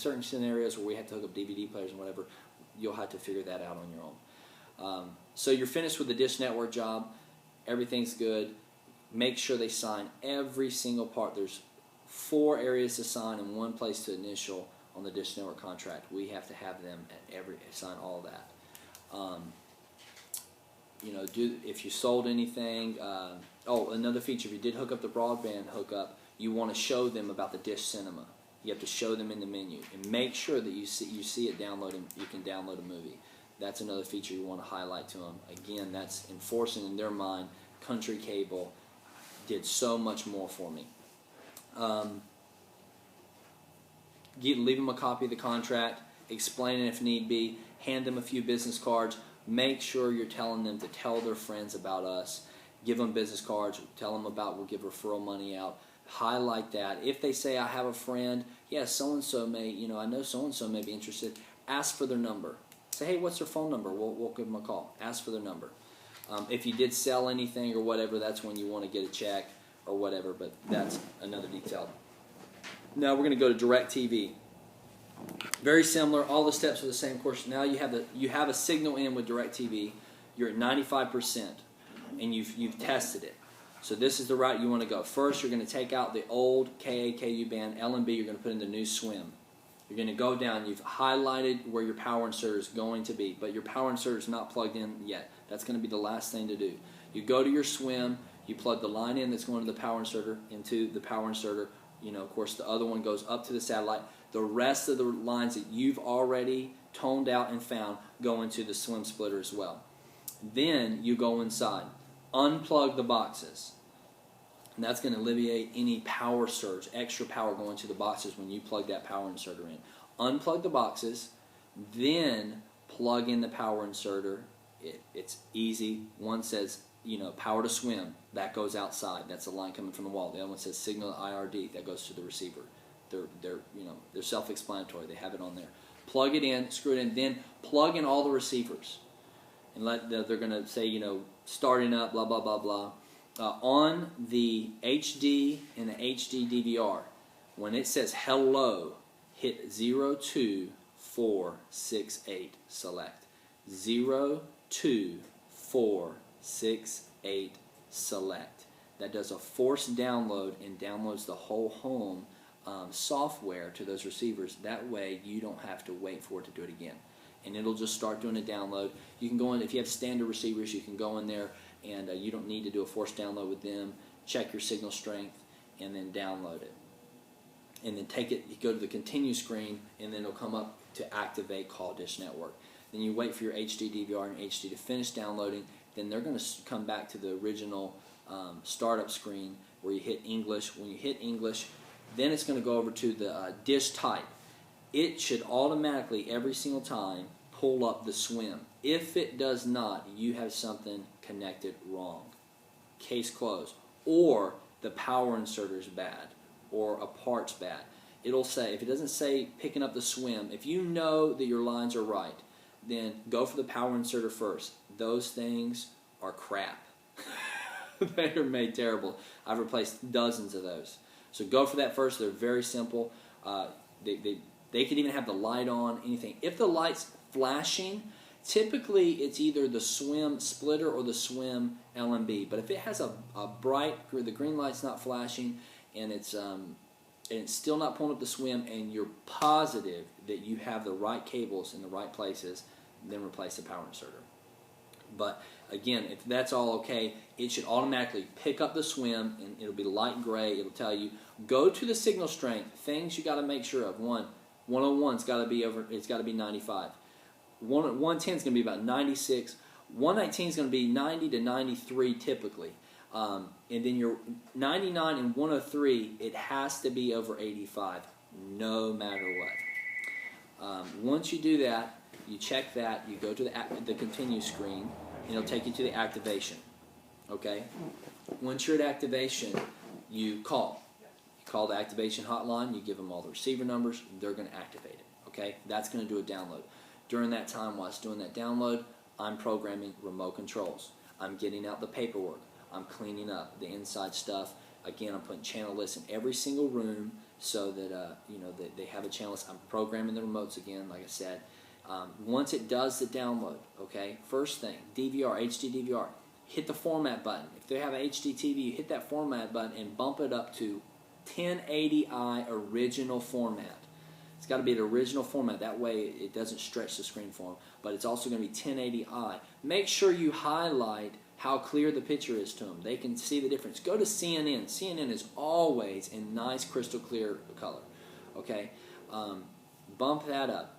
certain scenarios where we have to hook up DVD players and whatever, you'll have to figure that out on your own. So you're finished with the Dish Network job. Everything's good. Make sure they sign every single part. There's 4 areas to sign and 1 place to initial on the Dish Network contract. We have to have them at sign all of that. If you sold anything. Another feature: if you did hook up the broadband hookup, you want to show them about the Dish Cinema. You have to show them in the menu and make sure that you see it downloading. You can download a movie. That's another feature you want to highlight to them. Again, that's enforcing in their mind. Country Cable did so much more for me. Leave them a copy of the contract, explain it if need be, hand them a few business cards, make sure you're telling them to tell their friends about us, give them business cards, tell them about we'll give referral money out, highlight that. If they say, I have a friend, so-and-so may, I know so-and-so may be interested, ask for their number. Say, hey, what's their phone number? We'll give them a call. Ask for their number. If you did sell anything or whatever, that's when you want to get a check or whatever, but that's another detail. Now we're going to go to DirecTV. Very similar. All the steps are the same. Of course, now you have a signal in with DirecTV. You're at 95%, and you've tested it. So this is the route you want to go. First, you're going to take out the old KA/KU band, LNB. You're going to put in the new SWIM. You're going to go down. You've highlighted where your power inserter is going to be, but your power inserter is not plugged in yet. That's going to be the last thing to do. You go to your SWIM. You plug the line in that's going to the power inserter into the power inserter. Of course, the other one goes up to the satellite. The rest of the lines that you've already toned out and found go into the SWIM splitter as well. Then you go inside, unplug the boxes. And that's going to alleviate any power surge, extra power going to the boxes when you plug that power inserter in. Unplug the boxes, then plug in the power inserter. It's easy. One says, power to SWIM. That goes outside. That's a line coming from the wall. The other one says signal IRD. That goes to the receiver. They're self-explanatory. They have it on there. Plug it in, screw it in, then plug in all the receivers. And they're going to say, starting up, blah, blah, blah, blah. On the HD and the HD DVR, when it says hello, hit 02468, select. 02468, select. That does a forced download and downloads the whole home software to those receivers. That way you don't have to wait for it to do it again. And it'll just start doing a download. You can go in, if you have standard receivers, you can go in there and you don't need to do a forced download with them. Check your signal strength and then download it. And then take it, you go to the continue screen, and then it'll come up to activate Call Dish Network. Then you wait for your HD DVR and HD to finish downloading. Then they're going to come back to the original startup screen where you hit English. When you hit English, then it's going to go over to the dish type. It should automatically, every single time, pull up the SWIM. If it does not, you have something connected wrong. Case closed. Or the power inserter is bad, or a part's bad. It'll say, if it doesn't say picking up the SWIM, if you know that your lines are right, then go for the power inserter first. Those things are crap. They are made terrible. I've replaced dozens of those. So go for that first. They're very simple. They can even have the light on, anything. If the light's flashing, typically it's either the SWIM splitter or the SWIM LNB. But if it has a bright, the green light's not flashing, and it's still not pulling up the SWIM, and you're positive that you have the right cables in the right places, then replace the power inserter. But again, if that's all okay, it should automatically pick up the SWIM, and it'll be light gray. It'll tell you, go to the signal strength. Things you got to make sure of. 101's got to be over. It's got to be 95. 110 is going to be about 96. 119 is going to be 90 to 93 typically. And then your 99 and 103, it has to be over 85, no matter what. Once you do that, you check that, you go to the continue screen, and it'll take you to the activation. Okay? Once you're at activation, you call. You call the activation hotline, you give them all the receiver numbers, they're going to activate it. Okay? That's going to do a download. During that time, while it's doing that download, I'm programming remote controls. I'm getting out the paperwork. I'm cleaning up the inside stuff. Again, I'm putting channel lists in every single room so that that they have a channel. I'm programming the remotes again, like I said. Once it does the download, okay, first thing, DVR, HD DVR, hit the format button. If they have an HD TV, you hit that format button and bump it up to 1080i original format. It's got to be an original format. That way it doesn't stretch the screen for them. But it's also going to be 1080i. Make sure you highlight how clear the picture is to them. They can see the difference. Go to CNN. CNN is always in nice crystal clear color. Okay, bump that up.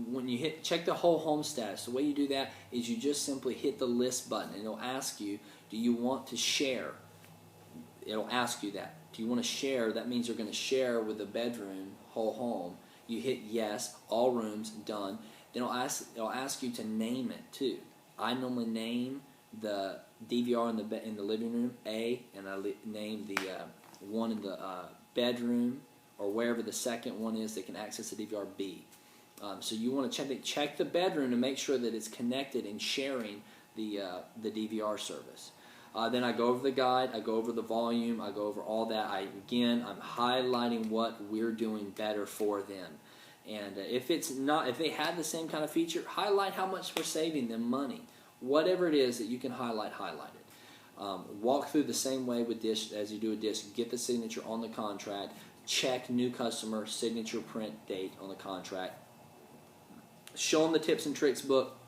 When you check the whole home status, the way you do that is you just simply hit the list button, and it'll ask you, do you want to share? It'll ask you that. Do you want to share? That means you're going to share with the bedroom, whole home. You hit yes, all rooms, done. Then it'll ask you to name it too. I normally name the DVR in the living room A, and I name the one in the bedroom, or wherever the second one is that can access the DVR, B. So you want to check the bedroom to make sure that it's connected and sharing the DVR service. Then I go over the guide, I go over the volume, I go over all that. I'm highlighting what we're doing better for them. And if they have the same kind of feature, highlight how much we're saving them money. Whatever it is that you can highlight it. Walk through the same way with Dish as you do a Dish. Get the signature on the contract. Check new customer signature print date on the contract. Show them the tips and tricks book.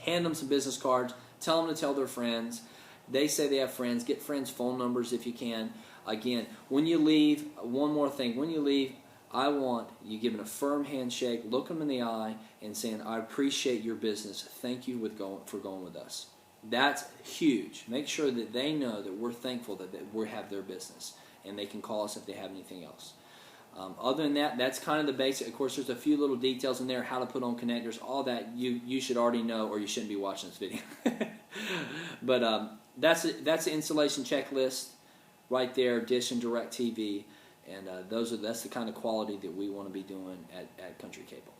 Hand them some business cards. Tell them to tell their friends. They say they have friends. Get friends' phone numbers if you can. Again, when you leave, one more thing. When you leave, I want you giving a firm handshake, look them in the eye, and saying, I appreciate your business. Thank you for going with us. That's huge. Make sure that they know that we're thankful that we have their business, and they can call us if they have anything else. Other than that, that's kind of the basic. Of course, there's a few little details in there, how to put on connectors, all that you should already know, or you shouldn't be watching this video. But that's the installation checklist right there, Dish and DirecTV, and that's the kind of quality that we want to be doing at Country Cable.